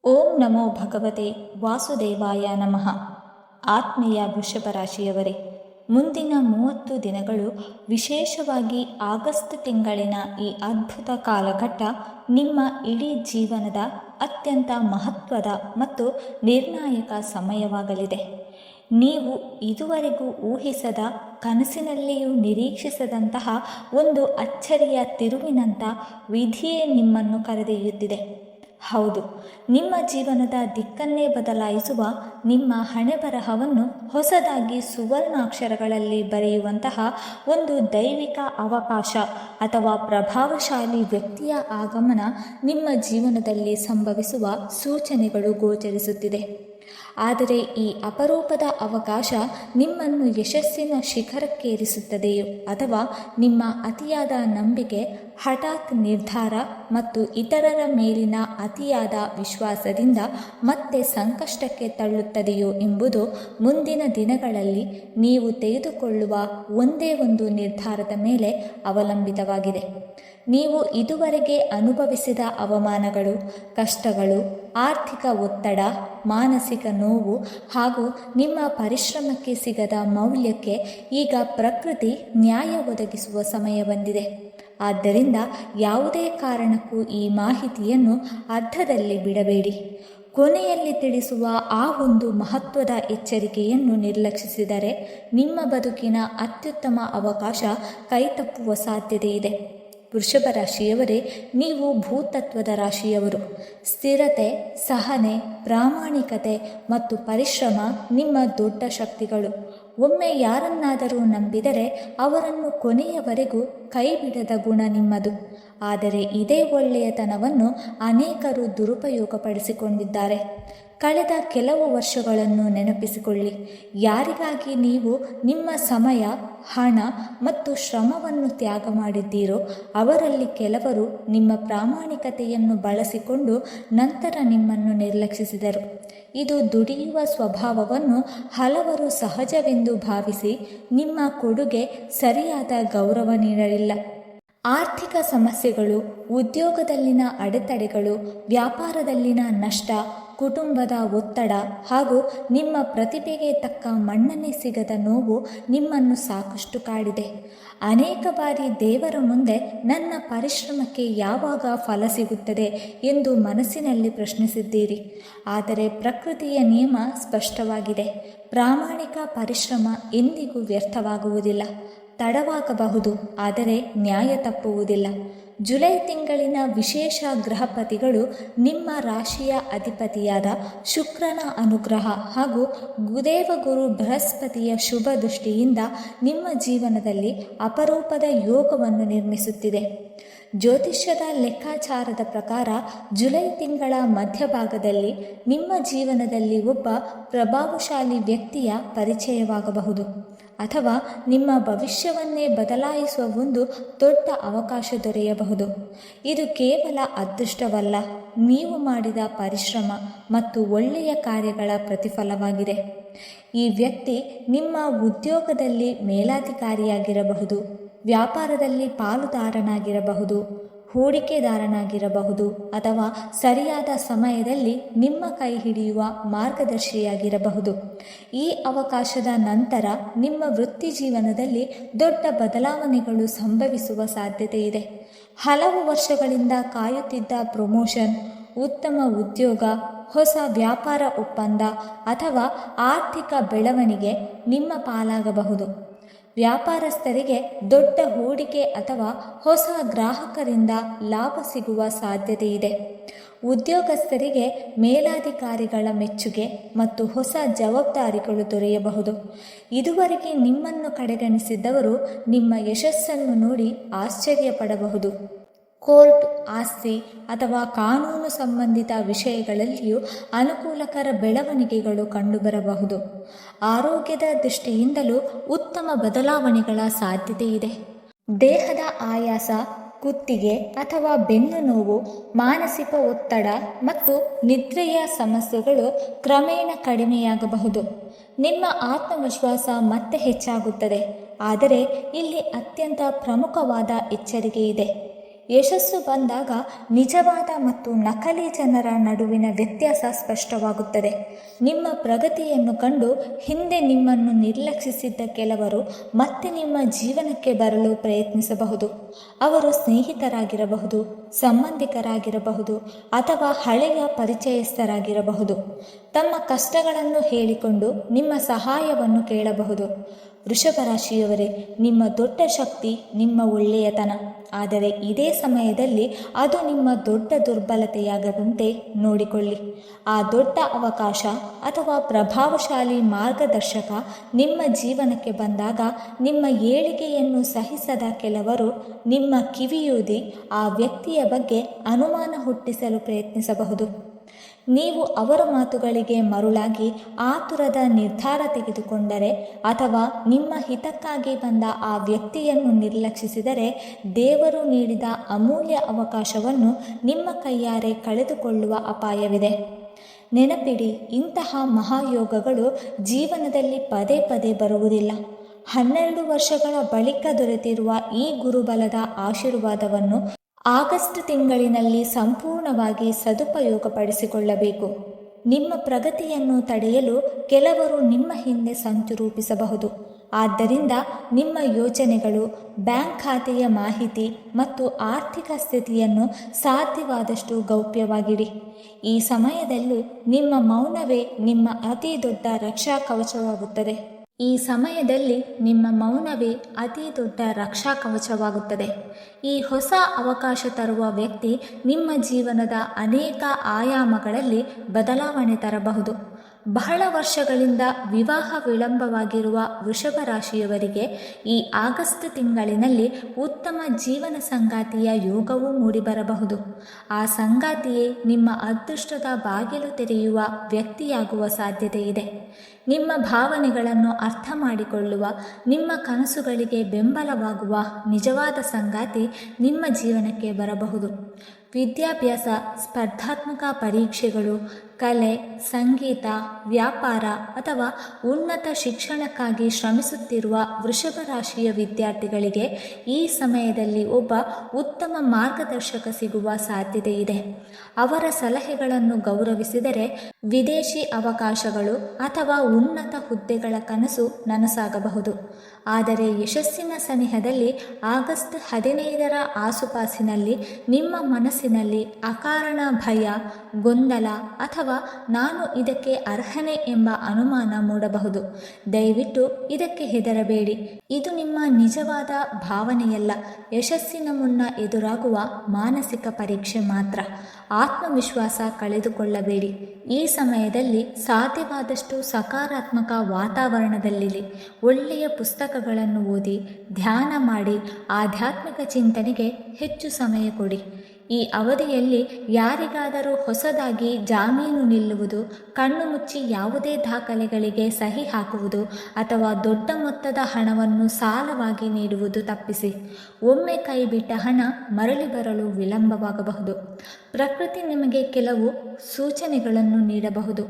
ಓಂ ನಮೋ ಭಗವತೆ ವಾಸುದೇವಾಯ ನಮಃ. ಆತ್ಮೀಯ ವೃಷಭ ರಾಶಿಯವರೇ, ಮುಂದಿನ 30 ದಿನಗಳು, ವಿಶೇಷವಾಗಿ ಆಗಸ್ಟ್ ತಿಂಗಳಿನ ಈ ಅದ್ಭುತ ಕಾಲಘಟ್ಟ ನಿಮ್ಮ ಇಡೀ ಜೀವನದ ಅತ್ಯಂತ ಮಹತ್ವದ ಮತ್ತು ನಿರ್ಣಾಯಕ ಸಮಯವಾಗಲಿದೆ. ನೀವು ಇದುವರೆಗೂ ಊಹಿಸದ, ಕನಸಿನಲ್ಲಿಯೂ ನಿರೀಕ್ಷಿಸದಂತಹ ಒಂದು ಅಚ್ಚರಿಯ ತಿರುವಿನಂಥ ವಿಧಿಯೇ ನಿಮ್ಮನ್ನು ಕರೆದೊಯ್ಯುತ್ತಿದೆ. ಹೌದು, ನಿಮ್ಮ ಜೀವನದ ದಿಕ್ಕನ್ನೇ ಬದಲಾಯಿಸುವ, ನಿಮ್ಮ ಹಣೆಬರಹವನ್ನು ಹೊಸದಾಗಿ ಸುವರ್ಣಾಕ್ಷರಗಳಲ್ಲಿ ಬರೆಯುವಂತಹ ಒಂದು ದೈವಿಕ ಅವಕಾಶ ಅಥವಾ ಪ್ರಭಾವಶಾಲಿ ವ್ಯಕ್ತಿಯ ಆಗಮನ ನಿಮ್ಮ ಜೀವನದಲ್ಲಿ ಸಂಭವಿಸುವ ಸೂಚನೆಗಳು ಗೋಚರಿಸುತ್ತಿದೆ. ಆದರೆ ಈ ಅಪರೂಪದ ಅವಕಾಶ ನಿಮ್ಮನ್ನು ಯಶಸ್ಸಿನ ಶಿಖರಕ್ಕೇರಿಸುತ್ತದೆಯೋ ಅಥವಾ ನಿಮ್ಮ ಅತಿಯಾದ ನಂಬಿಕೆ, ಹಠಾತ್ ನಿರ್ಧಾರ ಮತ್ತು ಇತರರ ಮೇಲಿನ ಅತಿಯಾದ ವಿಶ್ವಾಸದಿಂದ ಮತ್ತೆ ಸಂಕಷ್ಟಕ್ಕೆ ತಳ್ಳುತ್ತದೆಯೋ ಎಂಬುದು ಮುಂದಿನ ದಿನಗಳಲ್ಲಿ ನೀವು ತೆಗೆದುಕೊಳ್ಳುವ ಒಂದೇ ಒಂದು ನಿರ್ಧಾರದ ಮೇಲೆ ಅವಲಂಬಿತವಾಗಿದೆ. ನೀವು ಇದುವರೆಗೆ ಅನುಭವಿಸಿದ ಅವಮಾನಗಳು, ಕಷ್ಟಗಳು, ಆರ್ಥಿಕ ಒತ್ತಡ, ಮಾನಸಿಕ ನೋವು ಹಾಗೂ ನಿಮ್ಮ ಪರಿಶ್ರಮಕ್ಕೆ ಸಿಗದ ಮೌಲ್ಯಕ್ಕೆ ಈಗ ಪ್ರಕೃತಿ ನ್ಯಾಯ ಒದಗಿಸುವ ಸಮಯ ಬಂದಿದೆ. ಆದ್ದರಿಂದ ಯಾವುದೇ ಕಾರಣಕ್ಕೂ ಈ ಮಾಹಿತಿಯನ್ನು ಅರ್ಧದಲ್ಲಿ ಬಿಡಬೇಡಿ. ಕೊನೆಯಲ್ಲಿ ತಿಳಿಸುವ ಆ ಒಂದು ಮಹತ್ವದ ಎಚ್ಚರಿಕೆಯನ್ನು ನಿರ್ಲಕ್ಷಿಸಿದರೆ ನಿಮ್ಮ ಬದುಕಿನ ಅತ್ಯುತ್ತಮ ಅವಕಾಶ ಕೈತಪ್ಪುವ ಸಾಧ್ಯತೆ ಇದೆ. ವೃಷಭ ರಾಶಿಯವರೇ, ನೀವು ಭೂತತ್ವದ ರಾಶಿಯವರು. ಸ್ಥಿರತೆ, ಸಹನೆ, ಪ್ರಾಮಾಣಿಕತೆ ಮತ್ತು ಪರಿಶ್ರಮ ನಿಮ್ಮ ದೊಡ್ಡ ಶಕ್ತಿಗಳು. ಒಮ್ಮೆ ಯಾರನ್ನಾದರೂ ನಂಬಿದರೆ ಅವರನ್ನು ಕೊನೆಯವರೆಗೂ ಕೈಬಿಡದ ಗುಣ ನಿಮ್ಮದು. ಆದರೆ ಇದೇ ಒಳ್ಳೆಯತನವನ್ನು ಅನೇಕರು ದುರುಪಯೋಗಪಡಿಸಿಕೊಂಡಿದ್ದಾರೆ. ಕಳೆದ ಕೆಲವು ವರ್ಷಗಳನ್ನು ನೆನಪಿಸಿಕೊಳ್ಳಿ. ಯಾರಿಗಾಗಿ ನೀವು ನಿಮ್ಮ ಸಮಯ, ಹಣ ಮತ್ತು ಶ್ರಮವನ್ನು ತ್ಯಾಗ ಮಾಡಿದ್ದೀರೋ ಅವರಲ್ಲಿ ಕೆಲವರು ನಿಮ್ಮ ಪ್ರಾಮಾಣಿಕತೆಯನ್ನು ಬಳಸಿಕೊಂಡು ನಂತರ ನಿಮ್ಮನ್ನು ನಿರ್ಲಕ್ಷಿಸಿದರು. ಇದು ದುಡಿಯುವ ಸ್ವಭಾವವನ್ನು ಹಲವರು ಸಹಜವೆಂದು ಭಾವಿಸಿ ನಿಮ್ಮ ಕೊಡುಗೆ ಸರಿಯಾದ ಗೌರವ ನೀಡಲಿಲ್ಲ. ಆರ್ಥಿಕ ಸಮಸ್ಯೆಗಳು, ಉದ್ಯೋಗದಲ್ಲಿನ ಅಡೆತಡೆಗಳು, ವ್ಯಾಪಾರದಲ್ಲಿನ ನಷ್ಟ, ಕುಟುಂಬದ ಒತ್ತಡ ಹಾಗೂ ನಿಮ್ಮ ಪ್ರತಿಭೆಗೆ ತಕ್ಕ ಮನ್ನಣೆ ಸಿಗದ ನೋವು ನಿಮ್ಮನ್ನು ಸಾಕಷ್ಟು ಕಾಡಿದೆ. ಅನೇಕ ಬಾರಿ ದೇವರ ಮುಂದೆ ನನ್ನ ಪರಿಶ್ರಮಕ್ಕೆ ಯಾವಾಗ ಫಲ ಸಿಗುತ್ತದೆ ಎಂದು ಮನಸ್ಸಿನಲ್ಲಿ ಪ್ರಶ್ನಿಸಿದ್ದೀರಿ. ಆದರೆ ಪ್ರಕೃತಿಯ ನಿಯಮ ಸ್ಪಷ್ಟವಾಗಿದೆ. ಪ್ರಾಮಾಣಿಕ ಪರಿಶ್ರಮ ಎಂದಿಗೂ ವ್ಯರ್ಥವಾಗುವುದಿಲ್ಲ. ತಡವಾಗಬಹುದು, ಆದರೆ ನ್ಯಾಯ ತಪ್ಪುವುದಿಲ್ಲ. ಜುಲೈ ತಿಂಗಳಿನ ವಿಶೇಷ ಗ್ರಹಪತಿಗಳು ನಿಮ್ಮ ರಾಶಿಯ ಅಧಿಪತಿಯಾದ ಶುಕ್ರನ ಅನುಗ್ರಹ ಹಾಗೂ ದೇವಗುರು ಬೃಹಸ್ಪತಿಯ ಶುಭ ದೃಷ್ಟಿಯಿಂದ ನಿಮ್ಮ ಜೀವನದಲ್ಲಿ ಅಪರೂಪದ ಯೋಗವನ್ನು ನಿರ್ಮಿಸುತ್ತಿದೆ. ಜ್ಯೋತಿಷ್ಯದ ಲೆಕ್ಕಾಚಾರದ ಪ್ರಕಾರ ಜುಲೈ ತಿಂಗಳ ಮಧ್ಯಭಾಗದಲ್ಲಿ ನಿಮ್ಮ ಜೀವನದಲ್ಲಿ ಒಬ್ಬ ಪ್ರಭಾವಶಾಲಿ ವ್ಯಕ್ತಿಯ ಪರಿಚಯವಾಗಬಹುದು ಅಥವಾ ನಿಮ್ಮ ಭವಿಷ್ಯವನ್ನೇ ಬದಲಾಯಿಸುವ ಒಂದು ದೊಡ್ಡ ಅವಕಾಶ ದೊರೆಯಬಹುದು. ಇದು ಕೇವಲ ಅದೃಷ್ಟವಲ್ಲ, ನೀವು ಮಾಡಿದ ಪರಿಶ್ರಮ ಮತ್ತು ಒಳ್ಳೆಯ ಕಾರ್ಯಗಳ ಪ್ರತಿಫಲವಾಗಿದೆ. ಈ ವ್ಯಕ್ತಿ ನಿಮ್ಮ ಉದ್ಯೋಗದಲ್ಲಿ ಮೇಲಾಧಿಕಾರಿಯಾಗಿರಬಹುದು, ವ್ಯಾಪಾರದಲ್ಲಿ ಪಾಲುದಾರನಾಗಿರಬಹುದು, ಹೂಡಿಕೆದಾರನಾಗಿರಬಹುದು ಅಥವಾ ಸರಿಯಾದ ಸಮಯದಲ್ಲಿ ನಿಮ್ಮ ಕೈ ಹಿಡಿಯುವ ಮಾರ್ಗದರ್ಶಿಯಾಗಿರಬಹುದು. ಈ ಅವಕಾಶದ ನಂತರ ನಿಮ್ಮ ವೃತ್ತಿ ಜೀವನದಲ್ಲಿ ದೊಡ್ಡ ಬದಲಾವಣೆಗಳು ಸಂಭವಿಸುವ ಸಾಧ್ಯತೆ ಇದೆ. ಹಲವು ವರ್ಷಗಳಿಂದ ಕಾಯುತ್ತಿದ್ದ ಪ್ರಮೋಷನ್, ಉತ್ತಮ ಉದ್ಯೋಗ, ಹೊಸ ವ್ಯಾಪಾರ ಒಪ್ಪಂದ ಅಥವಾ ಆರ್ಥಿಕ ಬೆಳವಣಿಗೆ ನಿಮ್ಮ ಪಾಲಾಗಬಹುದು. ವ್ಯಾಪಾರಸ್ಥರಿಗೆ ದೊಡ್ಡ ಹೂಡಿಕೆ ಅಥವಾ ಹೊಸ ಗ್ರಾಹಕರಿಂದ ಲಾಭ ಸಿಗುವ ಸಾಧ್ಯತೆ ಇದೆ. ಉದ್ಯೋಗಸ್ಥರಿಗೆ ಮೇಲಾಧಿಕಾರಿಗಳ ಮೆಚ್ಚುಗೆ ಮತ್ತು ಹೊಸ ಜವಾಬ್ದಾರಿಗಳು ದೊರೆಯಬಹುದು. ಇದುವರೆಗೆ ನಿಮ್ಮನ್ನು ಕಡೆಗಣಿಸಿದ್ದವರು ನಿಮ್ಮ ಯಶಸ್ಸನ್ನು ನೋಡಿ ಆಶ್ಚರ್ಯಪಡಬಹುದು. ಕೋರ್ಟ್, ಆಸ್ತಿ ಅಥವಾ ಕಾನೂನು ಸಂಬಂಧಿತ ವಿಷಯಗಳಲ್ಲಿಯೂ ಅನುಕೂಲಕರ ಬೆಳವಣಿಗೆಗಳು ಕಂಡುಬರಬಹುದು. ಆರೋಗ್ಯದ ದೃಷ್ಟಿಯಿಂದಲೂ ಉತ್ತಮ ಬದಲಾವಣೆಗಳ ಸಾಧ್ಯತೆ ಇದೆ. ದೇಹದ ಆಯಾಸ, ಕುತ್ತಿಗೆ ಅಥವಾ ಬೆನ್ನು ನೋವು, ಮಾನಸಿಕ ಒತ್ತಡ ಮತ್ತು ನಿದ್ರೆಯ ಸಮಸ್ಯೆಗಳು ಕ್ರಮೇಣ ಕಡಿಮೆಯಾಗಬಹುದು. ನಿಮ್ಮ ಆತ್ಮವಿಶ್ವಾಸ ಮತ್ತೆ ಹೆಚ್ಚಾಗುತ್ತದೆ. ಆದರೆ ಇಲ್ಲಿ ಅತ್ಯಂತ ಪ್ರಮುಖವಾದ ಎಚ್ಚರಿಕೆ ಇದೆ. ಯಶಸ್ಸು ಬಂದಾಗ ನಿಜವಾದ ಮತ್ತು ನಕಲಿ ಜನರ ನಡುವಿನ ವ್ಯತ್ಯಾಸ ಸ್ಪಷ್ಟವಾಗುತ್ತದೆ. ನಿಮ್ಮ ಪ್ರಗತಿಯನ್ನು ಕಂಡು ಹಿಂದೆ ನಿಮ್ಮನ್ನು ನಿರ್ಲಕ್ಷಿಸಿದ್ದ ಕೆಲವರು ಮತ್ತೆ ನಿಮ್ಮ ಜೀವನಕ್ಕೆ ಬರಲು ಪ್ರಯತ್ನಿಸಬಹುದು. ಅವರು ಸ್ನೇಹಿತರಾಗಿರಬಹುದು, ಸಂಬಂಧಿಕರಾಗಿರಬಹುದು ಅಥವಾ ಹಳೆಯ ಪರಿಚಯಸ್ಥರಾಗಿರಬಹುದು. ತಮ್ಮ ಕಷ್ಟಗಳನ್ನು ಹೇಳಿಕೊಂಡು ನಿಮ್ಮ ಸಹಾಯವನ್ನು ಕೇಳಬಹುದು. ವೃಷಭ ರಾಶಿಯವರೇ, ನಿಮ್ಮ ದೊಡ್ಡ ಶಕ್ತಿ ನಿಮ್ಮ ಒಳ್ಳೆಯತನ. ಆದರೆ ಇದೇ ಸಮಯದಲ್ಲಿ ಅದು ನಿಮ್ಮ ದೊಡ್ಡ ದುರ್ಬಲತೆಯಾಗದಂತೆ ನೋಡಿಕೊಳ್ಳಿ. ಆ ದೊಡ್ಡ ಅವಕಾಶ ಅಥವಾ ಪ್ರಭಾವಶಾಲಿ ಮಾರ್ಗದರ್ಶಕ ನಿಮ್ಮ ಜೀವನಕ್ಕೆ ಬಂದಾಗ ನಿಮ್ಮ ಏಳಿಗೆಯನ್ನು ಸಹಿಸದ ಕೆಲವರು ನಿಮ್ಮ ಕಿವಿಯೂದಿ ಆ ವ್ಯಕ್ತಿಯ ಬಗ್ಗೆ ಅನುಮಾನ ಹುಟ್ಟಿಸಲು ಪ್ರಯತ್ನಿಸಬಹುದು. ನೀವು ಅವರ ಮಾತುಗಳಿಗೆ ಮರುಳಾಗಿ ಆತುರದ ನಿರ್ಧಾರ ತೆಗೆದುಕೊಂಡರೆ ಅಥವಾ ನಿಮ್ಮ ಹಿತಕ್ಕಾಗಿ ಬಂದ ಆ ವ್ಯಕ್ತಿಯನ್ನು ನಿರ್ಲಕ್ಷಿಸಿದರೆ ದೇವರು ನೀಡಿದ ಅಮೂಲ್ಯ ಅವಕಾಶವನ್ನು ನಿಮ್ಮ ಕೈಯಾರೆ ಕಳೆದುಕೊಳ್ಳುವ ಅಪಾಯವಿದೆ. ನೆನಪಿಡಿ, ಇಂತಹ ಮಹಾಯೋಗಗಳು ಜೀವನದಲ್ಲಿ ಪದೇ ಪದೇ ಬರುವುದಿಲ್ಲ. 12 ವರ್ಷಗಳ ಬಳಿಕ ದೊರೆತಿರುವ ಈ ಗುರುಬಲದ ಆಶೀರ್ವಾದವನ್ನು ಆಗಸ್ಟ್ ತಿಂಗಳಿನಲ್ಲಿ ಸಂಪೂರ್ಣವಾಗಿ ಸದುಪಯೋಗಪಡಿಸಿಕೊಳ್ಳಬೇಕು. ನಿಮ್ಮ ಪ್ರಗತಿಯನ್ನು ತಡೆಯಲು ಕೆಲವರು ನಿಮ್ಮ ಹಿಂದೆ ಸಂಚು ರೂಪಿಸಬಹುದು. ಆದ್ದರಿಂದ ನಿಮ್ಮ ಯೋಜನೆಗಳು, ಬ್ಯಾಂಕ್ ಖಾತೆಯ ಮಾಹಿತಿ ಮತ್ತು ಆರ್ಥಿಕ ಸ್ಥಿತಿಯನ್ನು ಸಾಧ್ಯವಾದಷ್ಟು ಗೌಪ್ಯವಾಗಿಡಿ. ಈ ಸಮಯದಲ್ಲಿ ನಿಮ್ಮ ಮೌನವೇ ನಿಮ್ಮ ಅತಿ ದೊಡ್ಡ ರಕ್ಷಾ ಕವಚವಾಗುತ್ತದೆ. ಈ ಹೊಸ ಅವಕಾಶ ತರುವ ವ್ಯಕ್ತಿ ನಿಮ್ಮ ಜೀವನದ ಅನೇಕ ಆಯಾಮಗಳಲ್ಲಿ ಬದಲಾವಣೆ ತರಬಹುದು. ಬಹಳ ವರ್ಷಗಳಿಂದ ವಿವಾಹ ವಿಳಂಬವಾಗಿರುವ ವೃಷಭ ರಾಶಿಯವರಿಗೆ ಈ ಆಗಸ್ಟ್ ತಿಂಗಳಿನಲ್ಲಿ ಉತ್ತಮ ಜೀವನ ಸಂಗಾತಿಯ ಯೋಗವೂ ಮೂಡಿಬರಬಹುದು. ಆ ಸಂಗಾತಿಯೇ ನಿಮ್ಮ ಅದೃಷ್ಟದ ಬಾಗಿಲು ತೆರೆಯುವ ವ್ಯಕ್ತಿಯಾಗುವ ಸಾಧ್ಯತೆ ಇದೆ. ನಿಮ್ಮ ಭಾವನೆಗಳನ್ನು ಅರ್ಥ ಮಾಡಿಕೊಳ್ಳುವ, ನಿಮ್ಮ ಕನಸುಗಳಿಗೆ ಬೆಂಬಲವಾಗುವ ನಿಜವಾದ ಸಂಗಾತಿ ನಿಮ್ಮ ಜೀವನಕ್ಕೆ ಬರಬಹುದು. ವಿದ್ಯಾಭ್ಯಾಸ, ಸ್ಪರ್ಧಾತ್ಮಕ ಪರೀಕ್ಷೆಗಳು, ಕಲೆ, ಸಂಗೀತ, ವ್ಯಾಪಾರ ಅಥವಾ ಉನ್ನತ ಶಿಕ್ಷಣಕ್ಕಾಗಿ ಶ್ರಮಿಸುತ್ತಿರುವ ವೃಷಭ ರಾಶಿಯ ವಿದ್ಯಾರ್ಥಿಗಳಿಗೆ ಈ ಸಮಯದಲ್ಲಿ ಒಬ್ಬ ಉತ್ತಮ ಮಾರ್ಗದರ್ಶಕ ಸಿಗುವ ಸಾಧ್ಯತೆ ಇದೆ. ಅವರ ಸಲಹೆಗಳನ್ನು ಗೌರವಿಸಿದರೆ ವಿದೇಶಿ ಅವಕಾಶಗಳು ಅಥವಾ ಉನ್ನತ ಹುದ್ದೆಗಳ ಕನಸು ನನಸಾಗಬಹುದು. ಆದರೆ ಯಶಸ್ಸಿನ ಸನಿಹದಲ್ಲಿ ಆಗಸ್ಟ್ 15ರ ಆಸುಪಾಸಿನಲ್ಲಿ ನಿಮ್ಮ ಮನಸ್ಸಿನಲ್ಲಿ ಅಕಾರಣ ಭಯ, ಗೊಂದಲ ಅಥವಾ ನಾನು ಇದಕ್ಕೆ ಅರ್ಹನೇ ಎಂಬ ಅನುಮಾನ ಮೂಡಬಹುದು. ದಯವಿಟ್ಟು ಇದಕ್ಕೆ ಹೆದರಬೇಡಿ. ಇದು ನಿಮ್ಮ ನಿಜವಾದ ಭಾವನೆಯಲ್ಲ, ಯಶಸ್ಸಿನ ಮುನ್ನ ಎದುರಾಗುವ ಮಾನಸಿಕ ಪರೀಕ್ಷೆ ಮಾತ್ರ. ಆತ್ಮವಿಶ್ವಾಸ ಕಳೆದುಕೊಳ್ಳಬೇಡಿ. ಈ ಸಮಯದಲ್ಲಿ ಸಾಧ್ಯವಾದಷ್ಟು ಸಕಾರಾತ್ಮಕ ವಾತಾವರಣದಲ್ಲಿರಿ. ಒಳ್ಳೆಯ ಪುಸ್ತಕಗಳನ್ನು ಓದಿ, ಧ್ಯಾನ ಮಾಡಿ, ಆಧ್ಯಾತ್ಮಿಕ ಚಿಂತನೆಗೆ ಹೆಚ್ಚು ಸಮಯ ಕೊಡಿ. ಈ ಅವಧಿಯಲ್ಲಿ ಯಾರಿಗಾದರೂ ಹೊಸದಾಗಿ ಜಾಮೀನು ನಿಲ್ಲುವುದು, ಕಣ್ಣು ಮುಚ್ಚಿ ಯಾವುದೇ ದಾಖಲೆಗಳಿಗೆ ಸಹಿ ಹಾಕುವುದು ಅಥವಾ ದೊಡ್ಡ ಮೊತ್ತದ ಹಣವನ್ನು ಸಾಲವಾಗಿ ನೀಡುವುದು ತಪ್ಪಿಸಿ. ಒಮ್ಮೆ ಕೈಬಿಟ್ಟ ಹಣ ಮರಳಿ ಬರಲು ವಿಳಂಬವಾಗಬಹುದು. ಪ್ರಕೃತಿ ನಿಮಗೆ ಕೆಲವು ಸೂಚನೆಗಳನ್ನು ನೀಡಬಹುದು.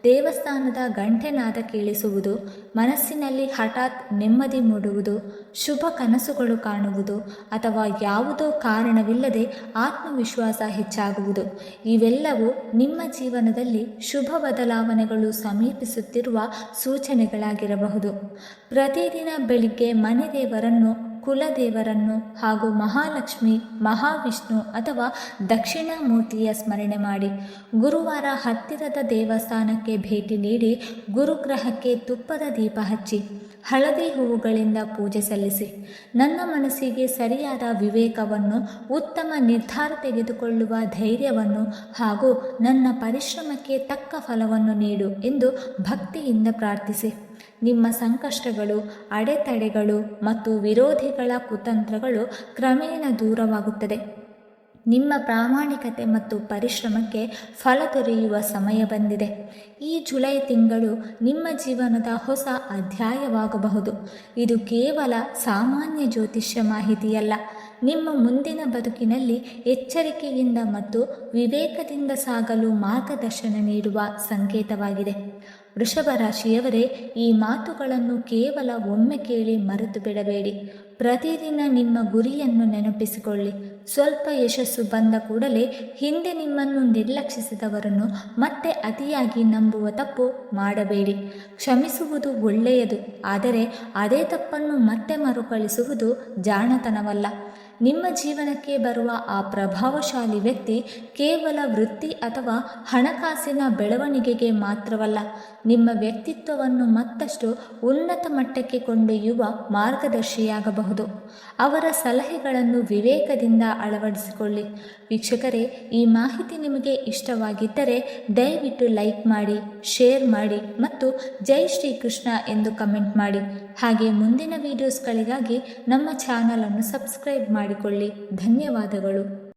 ದೇವಸ್ಥಾನದ ಗಂಟೆನಾದ ಕೇಳಿಸುವುದು, ಮನಸ್ಸಿನಲ್ಲಿ ಹಠಾತ್ ನೆಮ್ಮದಿ ಮೂಡುವುದು, ಶುಭ ಕನಸುಗಳು ಕಾಣುವುದು ಅಥವಾ ಯಾವುದೋ ಕಾರಣವಿಲ್ಲದೆ ಆತ್ಮವಿಶ್ವಾಸ ಹೆಚ್ಚಾಗುವುದು. ಇವೆಲ್ಲವೂ ನಿಮ್ಮ ಜೀವನದಲ್ಲಿ ಶುಭ ಬದಲಾವಣೆಗಳು ಸಮೀಪಿಸುತ್ತಿರುವ ಸೂಚನೆಗಳಾಗಿರಬಹುದು. ಪ್ರತಿದಿನ ಬೆಳಿಗ್ಗೆ ಮನೆ ದೇವರನ್ನು, ಕುಲದೇವರನ್ನು ಹಾಗೂ ಮಹಾಲಕ್ಷ್ಮಿ, ಮಹಾವಿಷ್ಣು ಅಥವಾ ದಕ್ಷಿಣಾಮೂರ್ತಿಯ ಸ್ಮರಣೆ ಮಾಡಿ. ಗುರುವಾರ ಹತ್ತಿರದ ದೇವಸ್ಥಾನಕ್ಕೆ ಭೇಟಿ ನೀಡಿ ಗುರುಗ್ರಹಕ್ಕೆ ತುಪ್ಪದ ದೀಪ ಹಚ್ಚಿ ಹಳದಿ ಹೂವುಗಳಿಂದ ಪೂಜೆ ಸಲ್ಲಿಸಿ. ನನ್ನ ಮನಸ್ಸಿಗೆ ಸರಿಯಾದ ವಿವೇಕವನ್ನು, ಉತ್ತಮ ನಿರ್ಧಾರ ತೆಗೆದುಕೊಳ್ಳುವ ಧೈರ್ಯವನ್ನು ಹಾಗೂ ನನ್ನ ಪರಿಶ್ರಮಕ್ಕೆ ತಕ್ಕ ಫಲವನ್ನು ನೀಡು ಎಂದು ಭಕ್ತಿಯಿಂದ ಪ್ರಾರ್ಥಿಸಿ. ನಿಮ್ಮ ಸಂಕಷ್ಟಗಳು, ಅಡೆತಡೆಗಳು ಮತ್ತು ವಿರೋಧಿಗಳ ಕುತಂತ್ರಗಳು ಕ್ರಮೇಣ ದೂರವಾಗುತ್ತದೆ. ನಿಮ್ಮ ಪ್ರಾಮಾಣಿಕತೆ ಮತ್ತು ಪರಿಶ್ರಮಕ್ಕೆ ಫಲ ದೊರೆಯುವ ಸಮಯ ಬಂದಿದೆ. ಈ ಜುಲೈ ತಿಂಗಳು ನಿಮ್ಮ ಜೀವನದ ಹೊಸ ಅಧ್ಯಾಯವಾಗಬಹುದು. ಇದು ಕೇವಲ ಸಾಮಾನ್ಯ ಜ್ಯೋತಿಷ್ಯ ಮಾಹಿತಿಯಲ್ಲ, ನಿಮ್ಮ ಮುಂದಿನ ಬದುಕಿನಲ್ಲಿ ಎಚ್ಚರಿಕೆಯಿಂದ ಮತ್ತು ವಿವೇಕದಿಂದ ಸಾಗಲು ಮಾರ್ಗದರ್ಶನ ನೀಡುವ ಸಂಕೇತವಾಗಿದೆ. ವೃಷಭ ರಾಶಿಯವರೇ, ಈ ಮಾತುಗಳನ್ನು ಕೇವಲ ಒಮ್ಮೆ ಕೇಳಿ ಮರೆತು ಬಿಡಬೇಡಿ. ಪ್ರತಿದಿನ ನಿಮ್ಮ ಗುರಿಯನ್ನು ನೆನಪಿಸಿಕೊಳ್ಳಿ. ಸ್ವಲ್ಪ ಯಶಸ್ಸು ಬಂದ ಕೂಡಲೇ ಹಿಂದೆ ನಿಮ್ಮನ್ನು ನಿರ್ಲಕ್ಷಿಸಿದವರನ್ನು ಮತ್ತೆ ಅತಿಯಾಗಿ ನಂಬುವ ತಪ್ಪು ಮಾಡಬೇಡಿ. ಕ್ಷಮಿಸುವುದು ಒಳ್ಳೆಯದು, ಆದರೆ ಅದೇ ತಪ್ಪನ್ನು ಮತ್ತೆ ಮರುಕಳಿಸುವುದು ಜಾಣತನವಲ್ಲ. ನಿಮ್ಮ ಜೀವನಕ್ಕೆ ಬರುವ ಆ ಪ್ರಭಾವಶಾಲಿ ವ್ಯಕ್ತಿ ಕೇವಲ ವೃತ್ತಿ ಅಥವಾ ಹಣಕಾಸಿನ ಬೆಳವಣಿಗೆಗೆ ಮಾತ್ರವಲ್ಲ, ನಿಮ್ಮ ವ್ಯಕ್ತಿತ್ವವನ್ನು ಮತ್ತಷ್ಟು ಉನ್ನತ ಮಟ್ಟಕ್ಕೆ ಕೊಂಡೊಯ್ಯುವ ಮಾರ್ಗದರ್ಶಿಯಾಗಬಹುದು. ಅವರ ಸಲಹೆಗಳನ್ನು ವಿವೇಕದಿಂದ ಅಳವಡಿಸಿಕೊಳ್ಳಿ. ವೀಕ್ಷಕರೇ, ಈ ಮಾಹಿತಿ ನಿಮಗೆ ಇಷ್ಟವಾಗಿದ್ದರೆ ದಯವಿಟ್ಟು ಲೈಕ್ ಮಾಡಿ, ಶೇರ್ ಮಾಡಿ ಮತ್ತು ಜೈ ಶ್ರೀಕೃಷ್ಣ ಎಂದು ಕಮೆಂಟ್ ಮಾಡಿ. ಹಾಗೆ ಮುಂದಿನ ವಿಡಿಯೋಸ್ಗಳಿಗಾಗಿ ನಮ್ಮ ಚಾನಲನ್ನು ಸಬ್ಸ್ಕ್ರೈಬ್ ಮಾಡಿಕೊಳ್ಳಿ. ಧನ್ಯವಾದಗಳು.